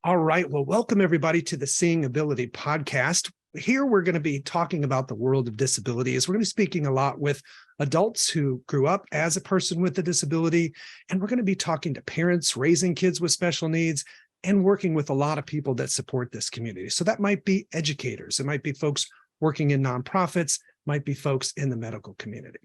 All right. Well, welcome everybody to the Seeing Ability podcast. Here we're going to be talking about the world of disabilities. We're going to be speaking a lot with adults who grew up as a person with a disability, and we're going to be talking to parents raising kids with special needs and working with a lot of people that support this community. So that might be educators, it might be folks working in nonprofits, might be folks in the medical community.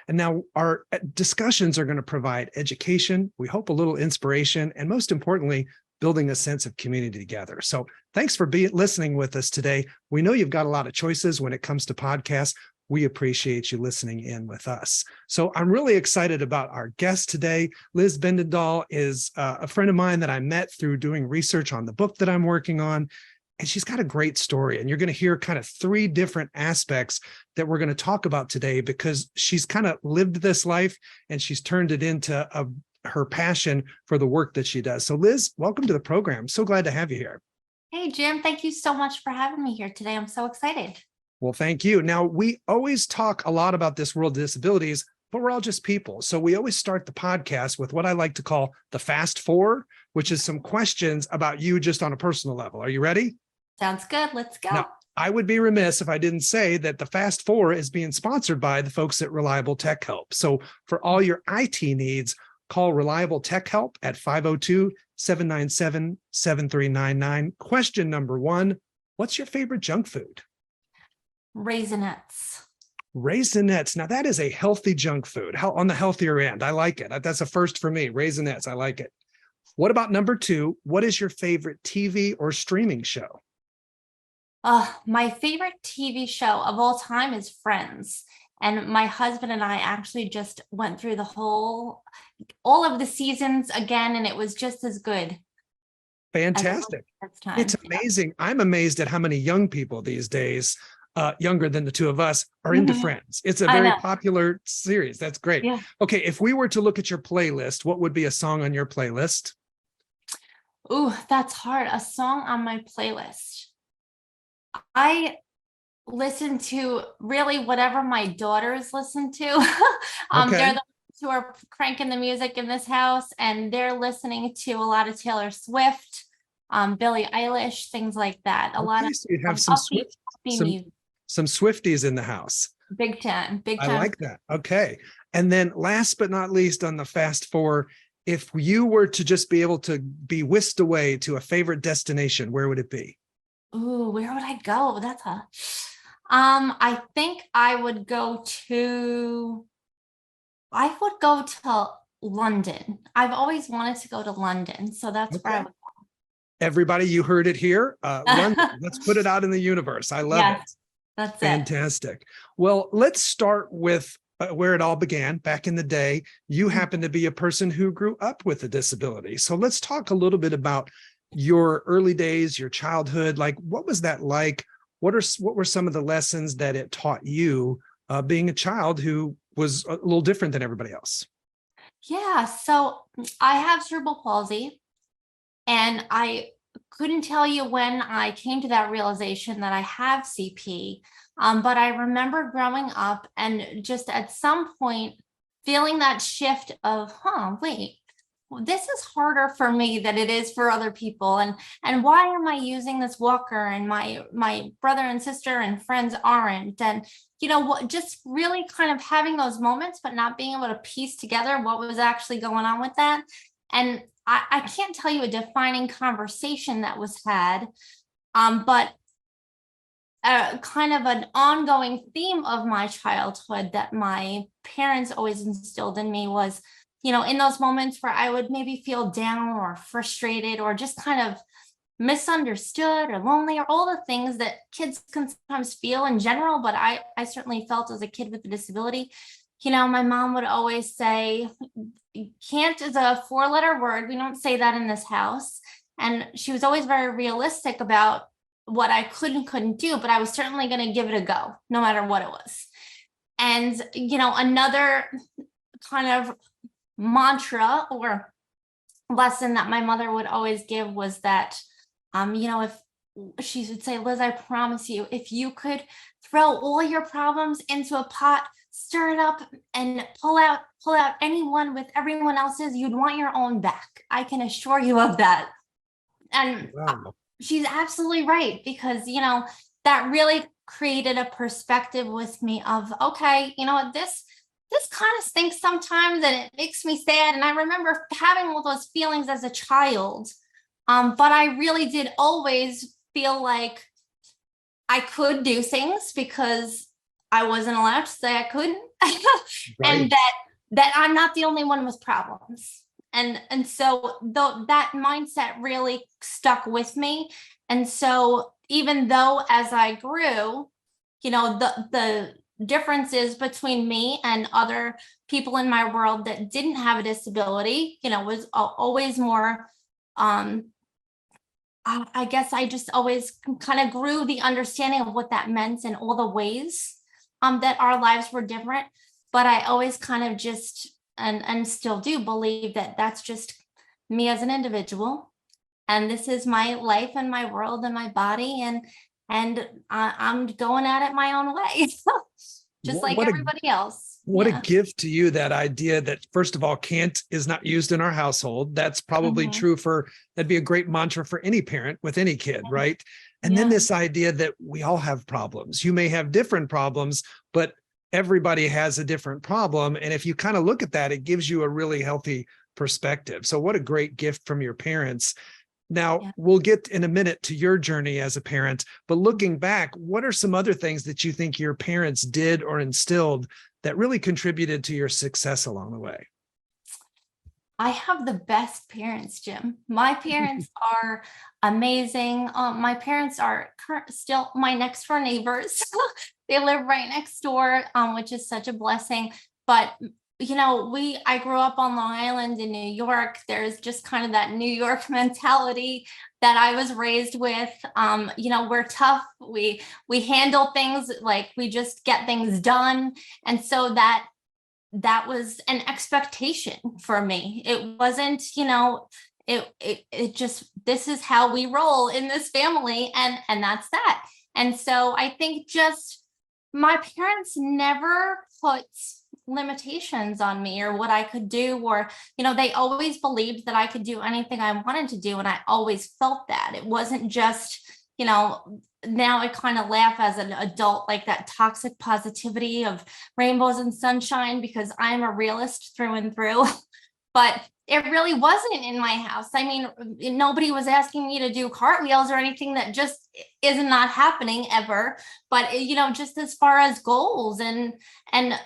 And now our discussions are going to provide education, we hope a little inspiration, and most importantly, building a sense of community together. So thanks for listening with us today. We know you've got a lot of choices when it comes to podcasts. We appreciate you listening in with us. So I'm really excited about our guest today. Liz Venedaal is a friend of mine that I met through doing research on the book that I'm working on. And she's got a great story. And you're going to hear kind of three different aspects that we're going to talk about today, because she's kind of lived this life and she's turned it into her passion for the work that she does. So Liz, welcome to the program. So glad to have you here. Hey, Jim, thank you so much for having me here today. I'm so excited. Well, thank you. Now, we always talk a lot about this world of disabilities, but we're all just people. So we always start the podcast with what I like to call the Fast Four, which is some questions about you just on a personal level. Are you ready? Sounds good. Let's go. Now, I would be remiss if I didn't say that the Fast Four is being sponsored by the folks at Reliable Tech Help. So for all your IT needs, call Reliable Tech Help at 502-797-7399. Question number one, what's your favorite junk food? Raisinets. Raisinets. Now that is a healthy junk food. How on the healthier end. I like it. That's a first for me. Raisinets. I like it. What about number two? What is your favorite TV or streaming show? My favorite TV show of all time is Friends. And my husband and I actually just went through all of the seasons again, and it was just as good. Fantastic. It's amazing. Yeah. I'm amazed at how many young people these days, younger than the two of us, are into Friends. It's a very popular series. That's great. Yeah. Okay, if we were to look at your playlist, what would be a song on your playlist? Ooh, that's hard. A song on my playlist. I listen to really whatever my daughters listen to. They're the ones who are cranking the music in this house, and they're listening to a lot of Taylor Swift, Billie Eilish, things like that. A lot of so you have some Swifties in the house. Big time. I like that. Okay. And then last but not least on the Fast Four, if you were to just be able to be whisked away to a favorite destination, where would it be? Ooh, where would I go? I think I would go to London. I've always wanted to go to London, so that's where I would go. Everybody, you heard it here. London. Let's put it out in the universe. I love it. That's fantastic. Well, let's start with where it all began back in the day. You happen to be a person who grew up with a disability. So let's talk a little bit about your early days, your childhood. Like, what was that like? What were some of the lessons that it taught you being a child who was a little different than everybody else? Yeah, so I have cerebral palsy, and I couldn't tell you when I came to that realization that I have CP, but I remember growing up and just at some point feeling that shift of, wait, this is harder for me than it is for other people, and why am I using this walker and my brother and sister and friends aren't? And just really kind of having those moments but not being able to piece together what was actually going on with that. And I can't tell you a defining conversation that was had, but kind of an ongoing theme of my childhood that my parents always instilled in me was, in those moments where I would maybe feel down or frustrated or just kind of misunderstood or lonely, or all the things that kids can sometimes feel in general, but I certainly felt as a kid with a disability. My mom would always say, can't is a 4-letter word. We don't say that in this house. And she was always very realistic about what I could and couldn't do, but I was certainly going to give it a go, no matter what it was. And, another kind of mantra or lesson that my mother would always give was that, if she would say, Liz, I promise you, if you could throw all your problems into a pot, stir it up and pull out any one with everyone else's, you'd want your own back. I can assure you of that. And Wow. she's absolutely right, because, that really created a perspective with me of, okay, you know what, this kind of stinks sometimes and it makes me sad. And I remember having all those feelings as a child. But I really did always feel like I could do things because I wasn't allowed to say I couldn't. And Right. that I'm not the only one with problems. And so though that mindset really stuck with me. And so even though as I grew, the differences between me and other people in my world that didn't have a disability, was always more, I guess I just always kind of grew the understanding of what that meant and all the ways that our lives were different. But I always kind of just, and still do believe that that's just me as an individual. And this is my life and my world and my body. I'm going at it my own way, just like What a everybody else. What a Yeah. gift to you, that idea that, first of all, can't is not used in our household. That's probably Mhm. true that'd be a great mantra for any parent with any kid, right? And then Yeah. this idea that we all have problems. You may have different problems, but everybody has a different problem. And if you kind of look at that, it gives you a really healthy perspective. So what a great gift from your parents. Now, Yeah. we'll get in a minute to your journey as a parent, but looking back, what are some other things that you think your parents did or instilled that really contributed to your success along the way? I have the best parents, Jim. My parents are amazing. My parents are still my next door neighbors. They live right next door, which is such a blessing. But I grew up on Long Island in New York. There's just kind of that New York mentality that I was raised with. We're tough. We handle things, like we just get things done, and so that was an expectation for me. It wasn't, it just, this is how we roll in this family, and that's that. And so I think just my parents never put limitations on me or what I could do, or they always believed that I could do anything I wanted to do, and I always felt that it wasn't just, now I kind of laugh as an adult, like that toxic positivity of rainbows and sunshine, because I'm a realist through and through. But it really wasn't in my house. I mean, nobody was asking me to do cartwheels or anything. That just is not happening ever. But just as far as goals and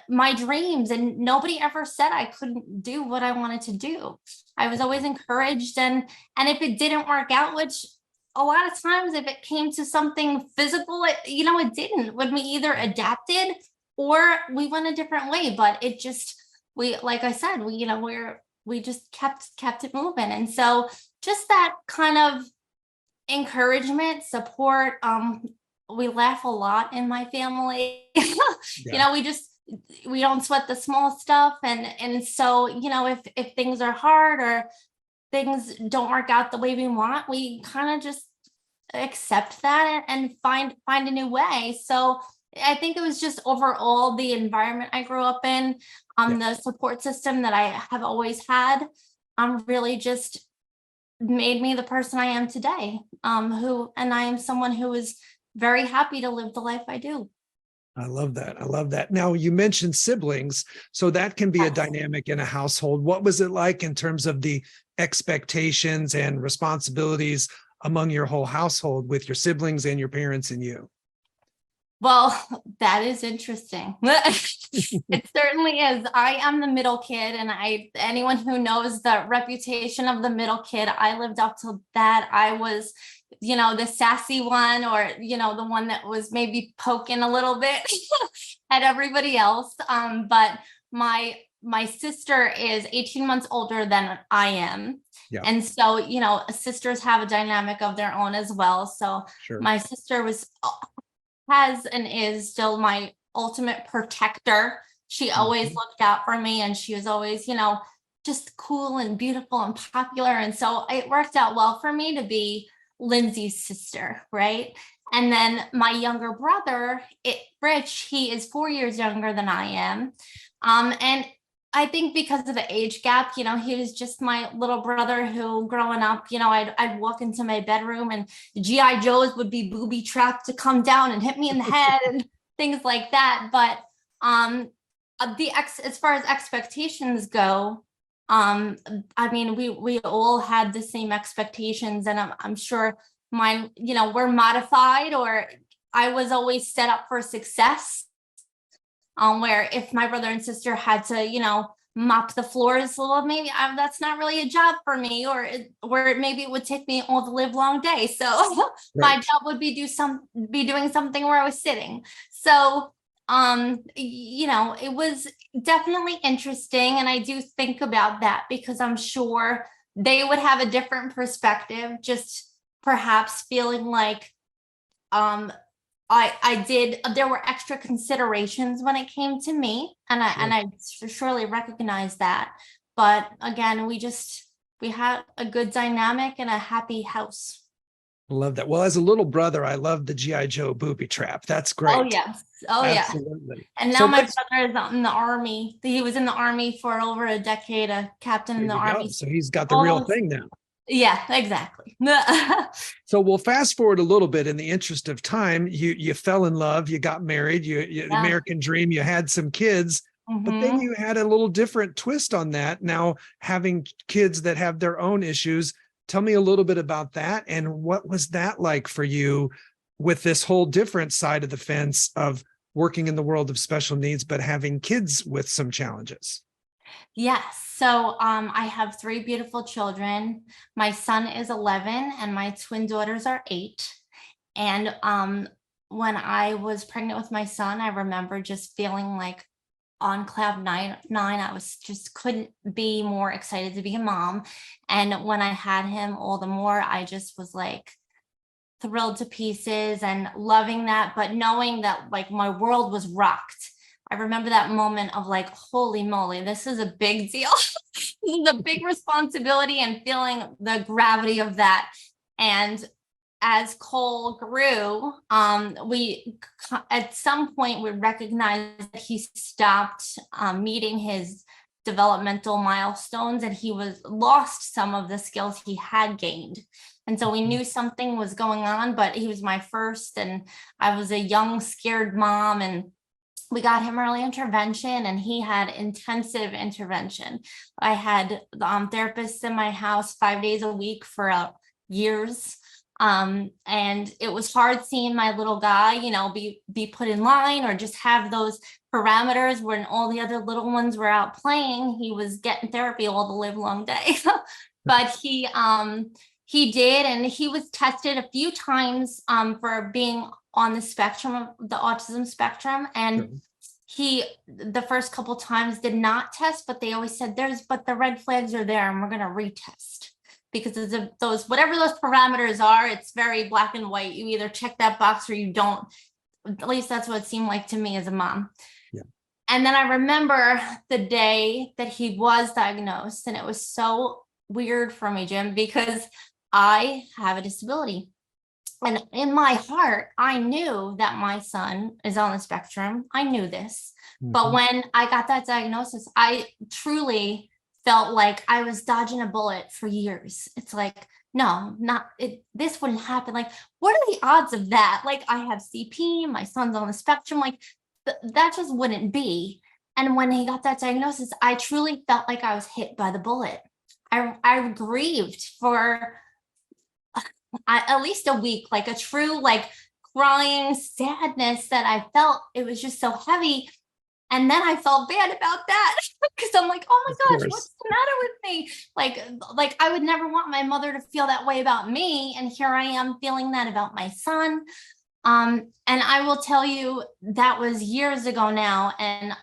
my dreams, and nobody ever said I couldn't do what I wanted to do. I was always encouraged, and if it didn't work out, which a lot of times if it came to something physical, it didn't. When we either adapted or we went a different way. But it just, like I said, we just kept it moving. And so just that kind of encouragement, support. We laugh a lot in my family. Yeah. We don't sweat the small stuff. And so, if things are hard or things don't work out the way we want, we kind of just accept that and find a new way. So I think it was just overall the environment I grew up in, Yeah. the support system that I have always had, really just made me the person I am today. And I am someone who is very happy to live the life I do. I love that. I love that. Now, you mentioned siblings, so that can be a Yes. dynamic in a household. What was it like in terms of the expectations and responsibilities among your whole household with your siblings and your parents and you? Well, that is interesting. It certainly is. I am the middle kid, and anyone who knows the reputation of the middle kid, I lived up to that. I was, the sassy one, or, the one that was maybe poking a little bit at everybody else. But my sister is 18 months older than I am. Yeah, And so, sisters have a dynamic of their own as well. So sure. my sister has and is still my ultimate protector. She always Mhm. looked out for me, and she was always, just cool and beautiful and popular. And so it worked out well for me to be Lindsay's sister, right? And then my younger brother, Rich, he is 4 years younger than I am. And I think because of the age gap, he was just my little brother who growing up, I'd walk into my bedroom and GI Joes would be booby trapped to come down and hit me in the head and things like that. But as far as expectations go, I mean, we all had the same expectations, and I'm sure mine, were modified, or I was always set up for success. Where if my brother and sister had to, mop the floors, well, maybe that's not really a job for me, or maybe it would take me all the live long day. So my Right. job would be doing something where I was sitting. So it was definitely interesting, and I do think about that because I'm sure they would have a different perspective, just perhaps feeling like there were extra considerations when it came to me, and I surely recognize that. But again, we had a good dynamic and a happy house. Love that. Well, as a little brother, I love the GI Joe booby trap. That's Oh great. yes. Oh yeah. Absolutely. And So now my let's brother is out in the army. He was in the army for over a decade, a captain There in the you go. army. So he's got the real Almost, thing now. yeah, exactly. So we'll fast forward a little bit in the interest of time. You fell in love, you got married, the Yeah. American dream, you had some kids, but then Hmm. you had a little different twist on that. Now having kids that have their own issues. Tell me a little bit about that, and what was that like for you with this whole different side of the fence of working in the world of special needs, but having kids with some challenges? Yes. So I have three beautiful children. My son is 11 and my twin daughters are 8. And when I was pregnant with my son, I remember just feeling like on cloud nine. I was just couldn't be more excited to be a mom. And when I had him, all the more I just was like thrilled to pieces and loving that, but knowing that like my world was rocked. I remember that moment of like, holy moly, this is a big deal. This is a big responsibility, and feeling the gravity of that. And as Cole grew, we at some point we recognized that he stopped meeting his developmental milestones, and he was lost some of the skills he had gained. And so we knew something was going on, but he was my first, and I was a young, scared mom, and we got him early intervention, and he had intensive intervention. I had therapists in my house 5 days a week for years. And it was hard seeing my little guy, be put in line, or just have those parameters when all the other little ones were out playing. He was getting therapy all the live long day. But he did, and he was tested a few times for being on the spectrum of the autism spectrum. And the first couple times did not test, but they always said but the red flags are there and we're going to retest, because of those, whatever those parameters are, it's very black and white. You either check that box or you don't. At least that's what it seemed like to me as a mom. Yeah. And then I remember the day that he was diagnosed, and it was so weird for me, Jim, because I have a disability. And in my heart, I knew that my son is on the spectrum. I knew this. But when I got that diagnosis, I truly felt like I was dodging a bullet for years. It's like, no, this wouldn't happen. Like, what are the odds of that? Like, I have CP, my son's on the spectrum. Like, that just wouldn't be. And when he got that diagnosis, I truly felt like I was hit by the bullet. I grieved for at least a week, like a true, like, crying sadness that I felt. It was just so heavy. And then I felt bad about that because I'm like, oh my gosh, what's the matter with me? Like I would never want my mother to feel that way about me. And here I am feeling that about my son. And I will tell you, that was years ago now. And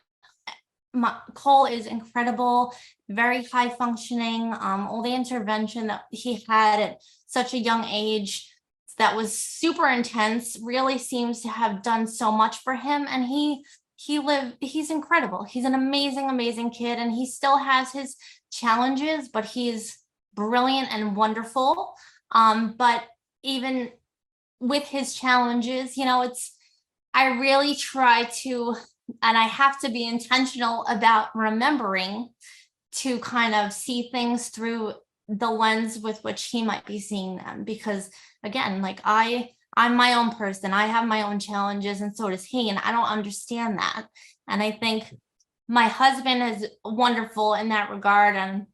Cole is incredible, very high functioning. All the intervention that he had at such a young age that was super intense really seems to have done so much for him. And he's incredible. He's an amazing kid, and he still has his challenges, but he's brilliant and wonderful. But even with his challenges, I really try to I have to be intentional about remembering to kind of see things through the lens with which he might be seeing them. Because again, like I'm my own person. I have my own challenges, and so does he. And I don't understand that. And I think my husband is wonderful in that regard. And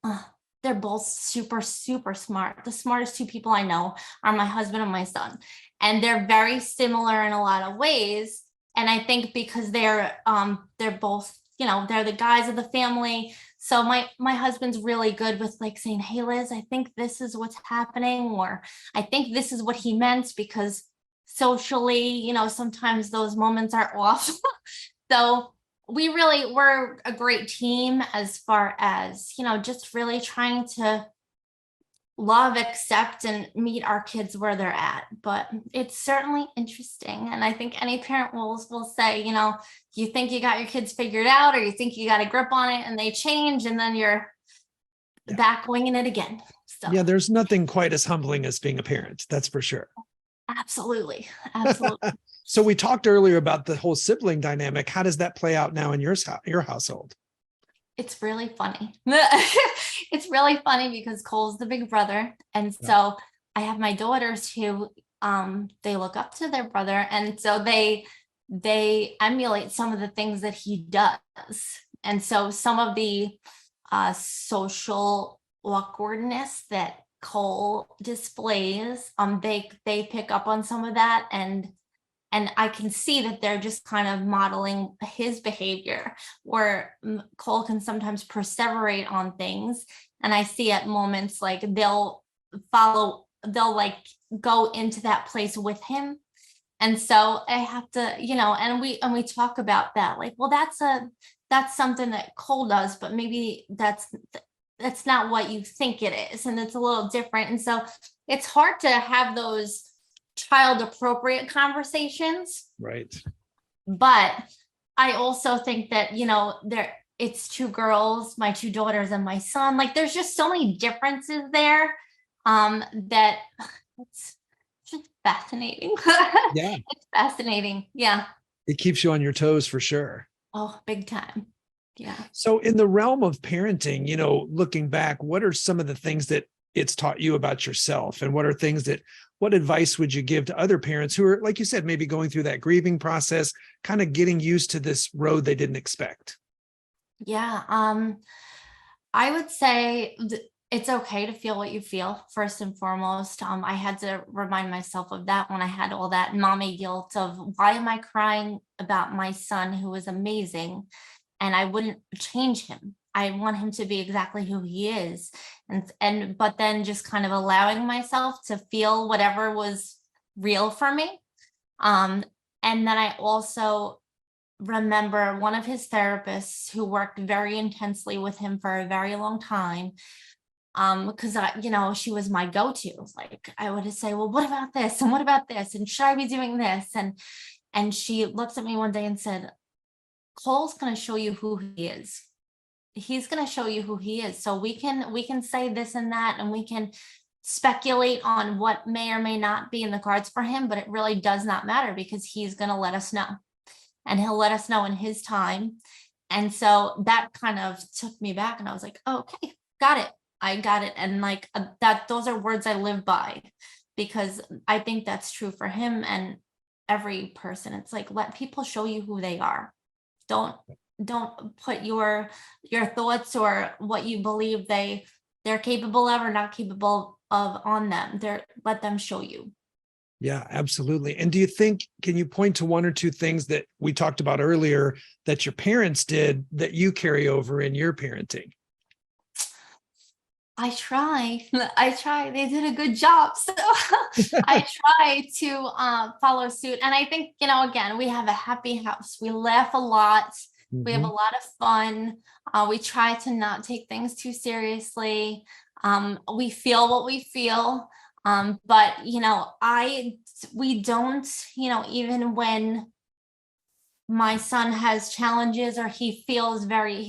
uh, they're both super, super smart. The smartest two people I know are my husband and my son. And they're very similar in a lot of ways. And I think because they're both, they're the guys of the family. So my husband's really good with like saying, "Hey Liz, I think this is what's happening," or "I think this is what he meant," because socially, sometimes those moments are off. So we're a great team as far as, just really trying to love, accept, and meet our kids where they're at. But it's certainly interesting. And I think any parent will say, you think you got your kids figured out, or you think you got a grip on it, and they change, and then you're back winging it again. So Yeah, there's nothing quite as humbling as being a parent. That's for sure. absolutely. Absolutely. So we talked earlier about the whole sibling dynamic. How does that play out now in your household? It's really funny. It's really funny because Cole's the big brother. And so I have my daughters who they look up to their brother. And so they emulate some of the things that he does. And so some of the social awkwardness that Cole displays, they pick up on some of that, and I can see that they're just kind of modeling his behavior, where Cole can sometimes perseverate on things. And I see at moments like they'll like go into that place with him. And so I have to, and we talk about that, like, well, that's something that Cole does, but maybe that's not what you think it is. And it's a little different. And so it's hard to have those child appropriate conversations. Right. But I also think that, it's two girls, my two daughters and my son. Like there's just so many differences there that it's just fascinating. Yeah. It's fascinating. Yeah. It keeps you on your toes for sure. Oh, big time. Yeah. So in the realm of parenting, looking back, what are some of the things that it's taught you about yourself? And what advice would you give to other parents who are, like you said, maybe going through that grieving process, kind of getting used to this road they didn't expect? Yeah. I would say it's okay to feel what you feel, first and foremost. I had to remind myself of that when I had all that mommy guilt of, why am I crying about my son who is amazing? And I wouldn't change him. I want him to be exactly who he is. But then just kind of allowing myself to feel whatever was real for me. And then I also remember one of his therapists who worked very intensely with him for a very long time. Because she was my go-to. Like I would say, well, what about this? And what about this? And should I be doing this? And she looked at me one day and said, Cole's going to show you who he is. He's going to show you who he is. So we can say this and that, and we can speculate on what may or may not be in the cards for him, but it really does not matter, because he's going to let us know, and he'll let us know in his time. And so that kind of took me back, and I was like, oh, okay, got it. I got it. And like those are words I live by, because I think that's true for him and every person. It's like, let people show you who they are. Don't put your thoughts or what you believe they're capable of or not capable of on them. Let them show you. Yeah, absolutely. And do you think, can you point to one or two things that we talked about earlier that your parents did that you carry over in your parenting? I try. They did a good job. So I try to follow suit. And I think, again, we have a happy house. We laugh a lot. We have a lot of fun. We try to not take things too seriously. We feel what we feel. But, we don't, even when my son has challenges, or he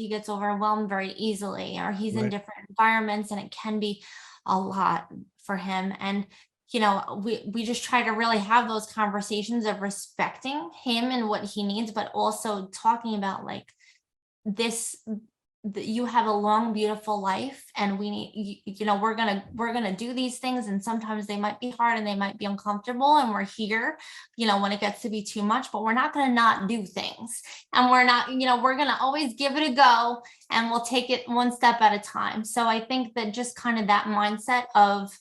gets overwhelmed very easily, or he's in different environments, and it can be a lot for him. And we just try to really have those conversations of respecting him and what he needs, but also talking about like this, you have a long, beautiful life, and we need, we're gonna do these things, and sometimes they might be hard and they might be uncomfortable, and we're here, when it gets to be too much, but we're not gonna not do things, and we're not, we're gonna always give it a go, and we'll take it one step at a time. So I think that just kind of that mindset of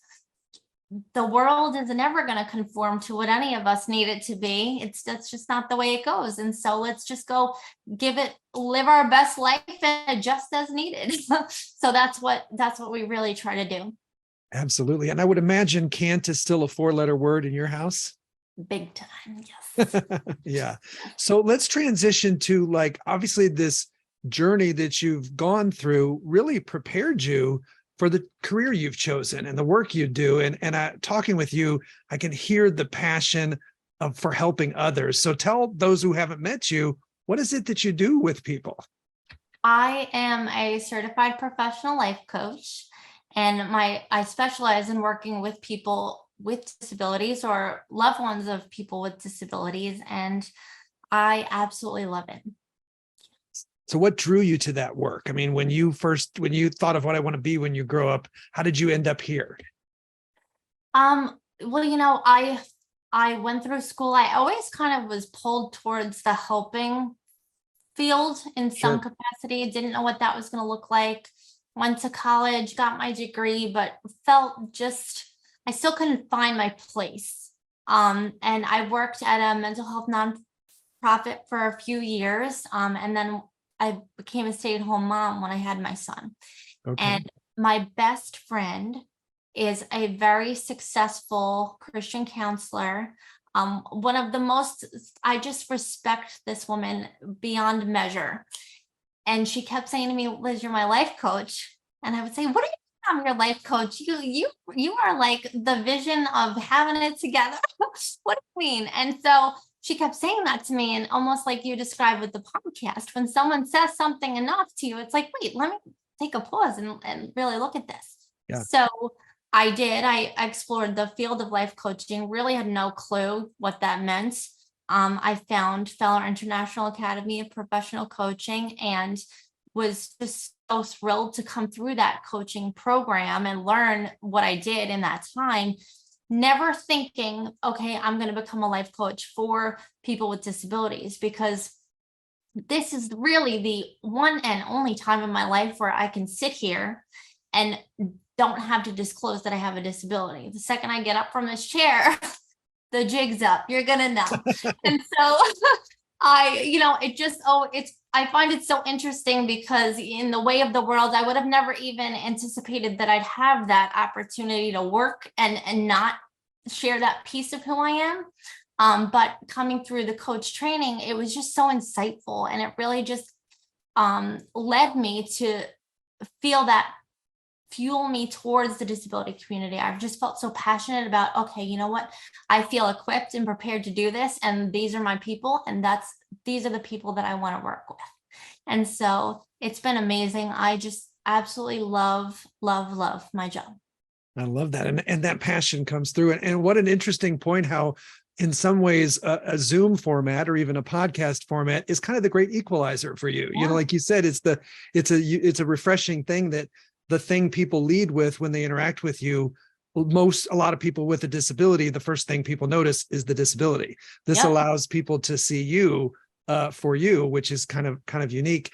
the world is never going to conform to what any of us need it to be. That's just not the way it goes. And so let's just go live our best life and adjust as needed. So that's what we really try to do. Absolutely. And I would imagine can't is still a 4-letter word in your house. Big time. Yes. Yeah. So let's transition to, like, obviously this journey that you've gone through really prepared you for the career you've chosen and the work you do. And talking with you, I can hear the passion for helping others. So tell those who haven't met you, what is it that you do with people? I am a certified professional life coach, and I specialize in working with people with disabilities or loved ones of people with disabilities, and I absolutely love it. So what drew you to that work? I mean, when you thought of what I want to be when you grow up, how did you end up here? Well, I went through school. I always kind of was pulled towards the helping field in some capacity. Didn't know what that was going to look like. Went to college, got my degree, but I still couldn't find my place. And I worked at a mental health nonprofit for a few years. And then I became a stay-at-home mom when I had my son. Okay. And my best friend is a very successful Christian counselor. One of the most, I just respect this woman beyond measure. And she kept saying to me, Liz, you're my life coach. And I would say, what do you mean I'm your life coach? You are like the vision of having it together. What do you mean? And so she kept saying that to me, and almost like you described with the podcast, when someone says something enough to you, it's like, wait, let me take a pause and really look at this. Yeah. So I did. I explored the field of life coaching, really had no clue what that meant. I found Feller International Academy of Professional Coaching and was just so thrilled to come through that coaching program and learn what I did in that time. Never thinking, okay, I'm going to become a life coach for people with disabilities, because this is really the one and only time in my life where I can sit here and don't have to disclose that I have a disability. The second I get up from this chair, the jig's up. You're going to know. And so I find it so interesting, because in the way of the world, I would have never even anticipated that I'd have that opportunity to work and not share that piece of who I am. But coming through the coach training, it was just so insightful, and it really just led me to fuel me towards the disability community. I've just felt so passionate about, okay, you know what? I feel equipped and prepared to do this, and these are my people, and these are the people that I want to work with. And so it's been amazing. I just absolutely love, love, love my job. I love that. And that passion comes through. And what an interesting point, how in some ways a Zoom format or even a podcast format is kind of the great equalizer for you. Yeah. Like you said, it's a refreshing thing, that the thing people lead with when they interact with you, a lot of people with a disability, the first thing people notice is the disability. This allows people to see you for you, which is kind of unique.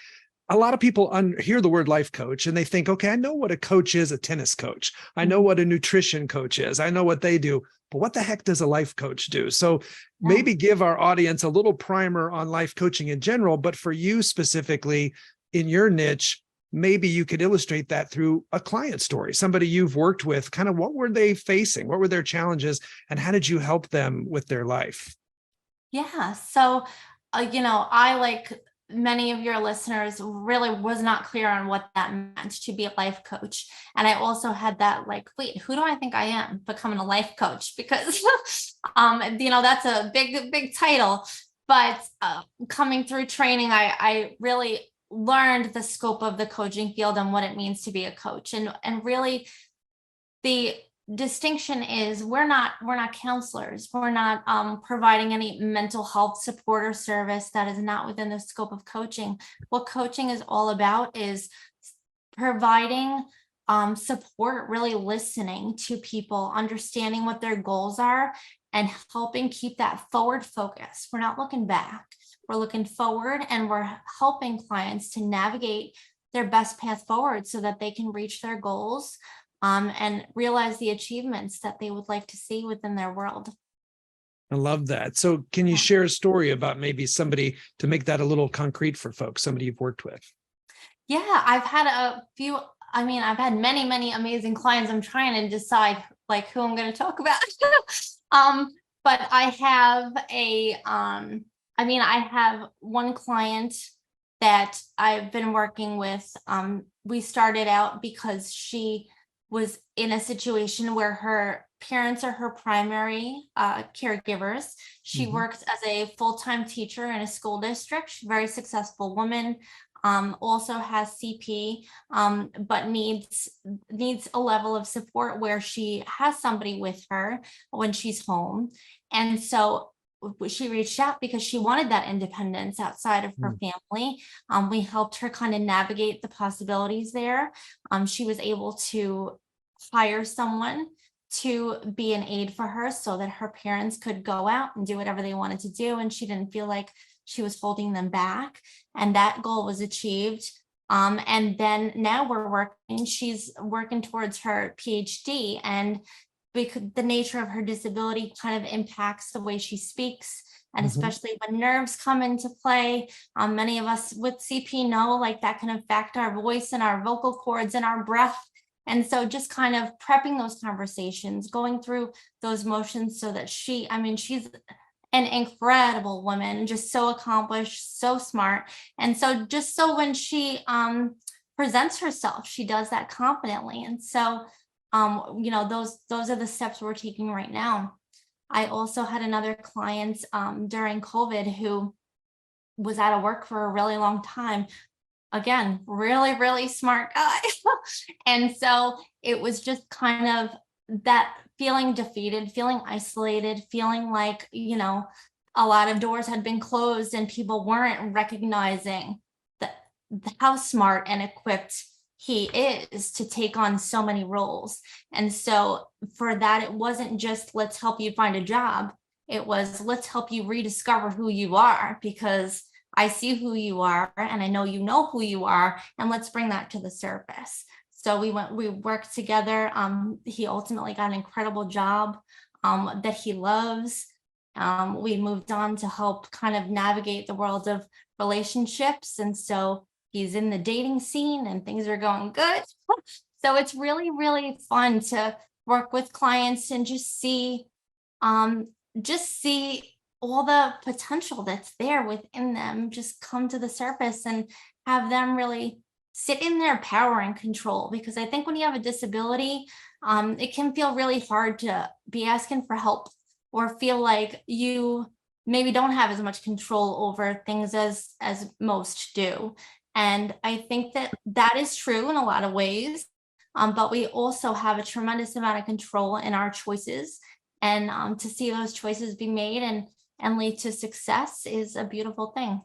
A lot of people hear the word life coach and they think, okay, I know what a coach is, a tennis coach. I know what a nutrition coach is. I know what they do, but what the heck does a life coach do? So maybe give our audience a little primer on life coaching in general, but for you specifically in your niche, maybe you could illustrate that through a client story, somebody you've worked with. Kind of what were they facing? What were their challenges? And how did you help them with their life? Yeah. So, I, like many of your listeners, really was not clear on what that meant to be a life coach. And I also had that, like, wait, who do I think I am becoming a life coach? Because, that's a big title. But coming through training, I really learned the scope of the coaching field and what it means to be a coach, and really the distinction is we're not counselors. We're not providing any mental health support or service. That is not within the scope of coaching. What coaching is all about is providing support, really listening to people, understanding what their goals are, and helping keep that forward focus. We're not looking back. We're looking forward, and we're helping clients to navigate their best path forward so that they can reach their goals and realize the achievements that they would like to see within their world. I love that. So can you share a story about maybe somebody, to make that a little concrete for folks, somebody you've worked with? Yeah, I've had a few, I've had many, many amazing clients. I'm trying to decide like who I'm going to talk about. But I have I have one client that I've been working with. We started out because she was in a situation where her parents are her primary caregivers. She works as a full-time teacher in a school district. She's a very successful woman, also has CP, but needs a level of support where she has somebody with her when she's home. And so she reached out because she wanted that independence outside of her family. We helped her kind of navigate the possibilities there. She was able to hire someone to be an aid for her so that her parents could go out and do whatever they wanted to do, and she didn't feel like she was holding them back. And that goal was achieved. And then now she's working towards her PhD, and because the nature of her disability kind of impacts the way she speaks, and especially when nerves come into play. Many of us with CP know like that can affect our voice and our vocal cords and our breath. And so just kind of prepping those conversations, going through those motions so that she's an incredible woman, just so accomplished, so smart. And so just so when she presents herself, she does that confidently. And so those are the steps we're taking right now. I also had another client during COVID who was out of work for a really long time. Again, really, really smart guy. And so it was just kind of that feeling defeated, feeling isolated, feeling like, a lot of doors had been closed and people weren't recognizing how smart and equipped he is to take on so many roles. And so for that, it wasn't just let's help you find a job. It was let's help you rediscover who you are, because I see who you are and I know who you are, and let's bring that to the surface. So we worked together. He ultimately got an incredible job that he loves. We moved on to help kind of navigate the world of relationships. And so he's in the dating scene and things are going good. So it's really, really fun to work with clients and just see all the potential that's there within them just come to the surface, and have them really sit in their power and control. Because I think when you have a disability, it can feel really hard to be asking for help or feel like you maybe don't have as much control over things as most do. And I think that is true in a lot of ways. But we also have a tremendous amount of control in our choices, and to see those choices be made and lead to success is a beautiful thing.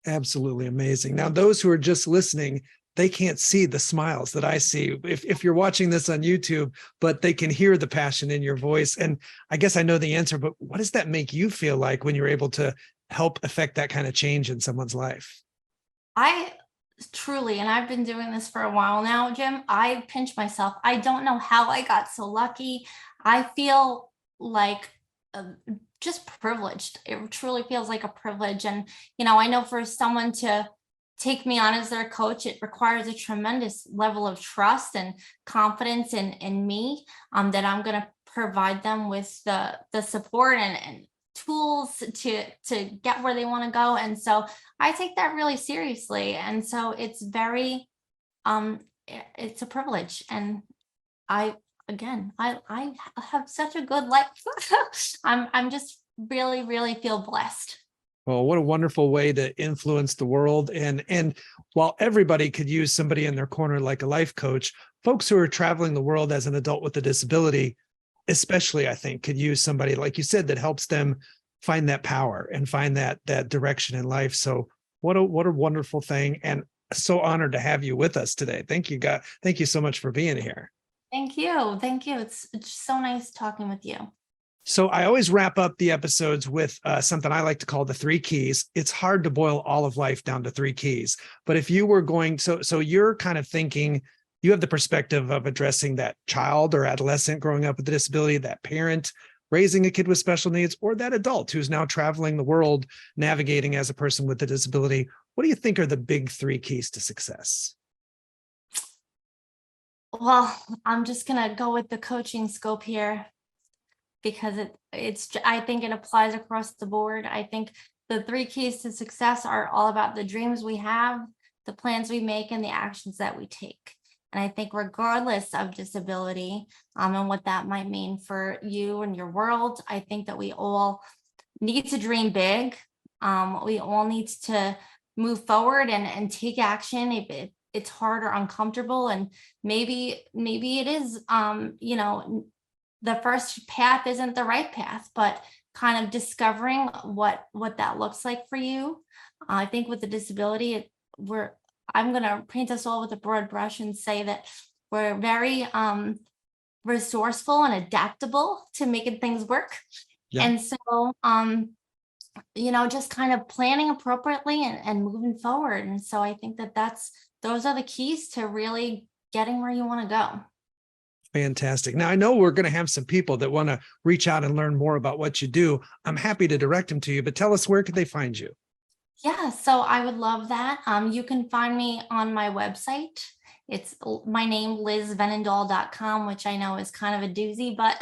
Absolutely amazing. Now, those who are just listening, they can't see the smiles that I see if you're watching this on YouTube, but they can hear the passion in your voice. And I guess I know the answer, but what does that make you feel like when you're able to help affect that kind of change in someone's life? I truly, and I've been doing this for a while now, Jim, I pinch myself. I don't know how I got so lucky. I feel like just privileged. It truly feels like a privilege. And, I know for someone to take me on as their coach, it requires a tremendous level of trust and confidence in me, that I'm going to provide them with the support and tools to get where they want to go. And so I take that really seriously. And so it's very, it's a privilege. And I have such a good life. I'm just really, really feel blessed. Well, what a wonderful way to influence the world. And while everybody could use somebody in their corner like a life coach, folks who are traveling the world as an adult with a disability, especially, I think, could use somebody, like you said, that helps them find that power and find that direction in life. So what a wonderful thing. And so honored to have you with us today. Thank you, God. Thank you so much for being here. Thank you. Thank you. It's so nice talking with you. So I always wrap up the episodes with something I like to call the 3 keys. It's hard to boil all of life down to 3 keys. But if you were going, so you're kind of thinking, you have the perspective of addressing that child or adolescent growing up with a disability, that parent raising a kid with special needs, or that adult who's now traveling the world, navigating as a person with a disability. What do you think are the big 3 keys to success? Well, I'm just going to go with the coaching scope here, because I think it applies across the board. I think the 3 keys to success are all about the dreams we have, the plans we make, and the actions that we take. And I think regardless of disability, and what that might mean for you and your world, I think that we all need to dream big. We all need to move forward and take action if it's hard or uncomfortable. And maybe it is, the first path isn't the right path, but kind of discovering what that looks like for you. I think with the disability, I'm going to paint us all with a broad brush and say that we're very resourceful and adaptable to making things work. Yeah. And so, just kind of planning appropriately and moving forward. And so I think those are the keys to really getting where you want to go. Fantastic. Now, I know we're going to have some people that want to reach out and learn more about what you do. I'm happy to direct them to you, but tell us, where could they find you? Yeah, so I would love that. You can find me on my website. It's my name, lizvenedaal.com, which I know is kind of a doozy, but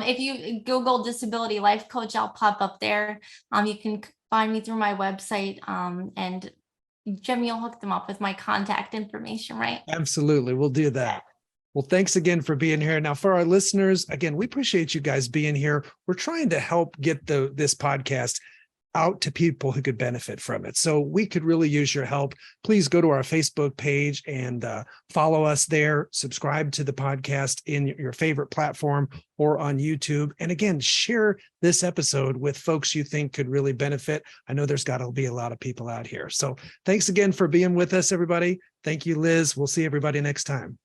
if you Google disability life coach, I'll pop up there. You can find me through my website, and Jim, you'll hook them up with my contact information, right? Absolutely. We'll do that. Yeah. Well, thanks again for being here. Now, for our listeners, again, we appreciate you guys being here. We're trying to help get this podcast out to people who could benefit from it. So we could really use your help. Please go to our Facebook page and follow us there. Subscribe to the podcast in your favorite platform or on YouTube. And again, share this episode with folks you think could really benefit. I know there's got to be a lot of people out here. So thanks again for being with us, everybody. Thank you, Liz. We'll see everybody next time.